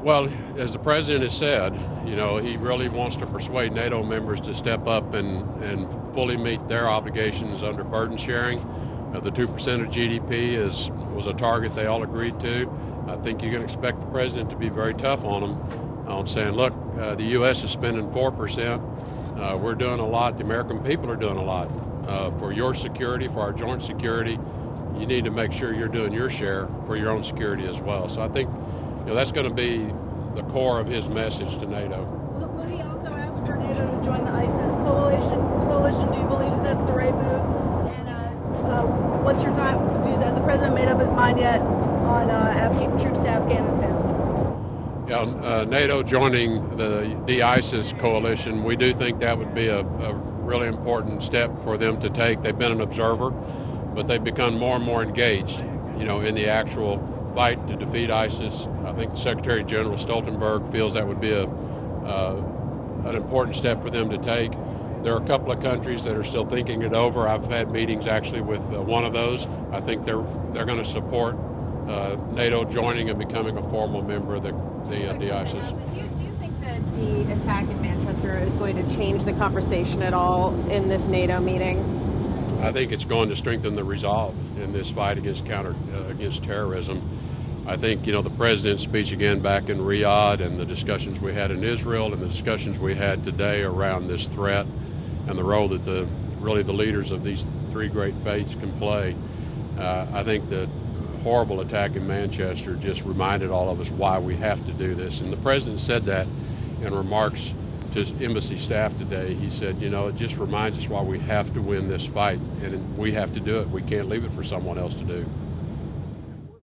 Well, as the president has said, he really wants to persuade NATO members to step up and fully meet their obligations under burden sharing. The 2% of GDP was a target they all agreed to. I think you can expect the president to be very tough on them on saying, look, the U.S. is spending 4%. We're doing a lot. The American people are doing a lot. For your security, for our joint security, you need to make sure you're doing your share for your own security as well. So I think that's going to be the core of his message to NATO. Will he also ask for NATO to join the ISIS coalition? Do you believe that that's the right move? And what's your time? Has the president made up his mind yet on troops to Afghanistan? Yeah, NATO joining the de-ISIS coalition, we do think that would be a really important step for them to take. They've been an observer, but they've become more and more engaged, in the actual fight to defeat ISIS. I think the Secretary General Stoltenberg feels that would be an important step for them to take. There are a couple of countries that are still thinking it over. I've had meetings actually with one of those. I think they're going to support NATO joining and becoming a formal member of the ISIS. Do you think that the attack in Manchester is going to change the conversation at all in this NATO meeting? I think it's going to strengthen the resolve in this fight against terrorism. I think, the president's speech again back in Riyadh and the discussions we had in Israel and the discussions we had today around this threat and the role that the leaders of these three great faiths can play. I think the horrible attack in Manchester just reminded all of us why we have to do this. And the president said that in remarks to embassy staff today. He said, it just reminds us why we have to win this fight, and we have to do it. We can't leave it for someone else to do.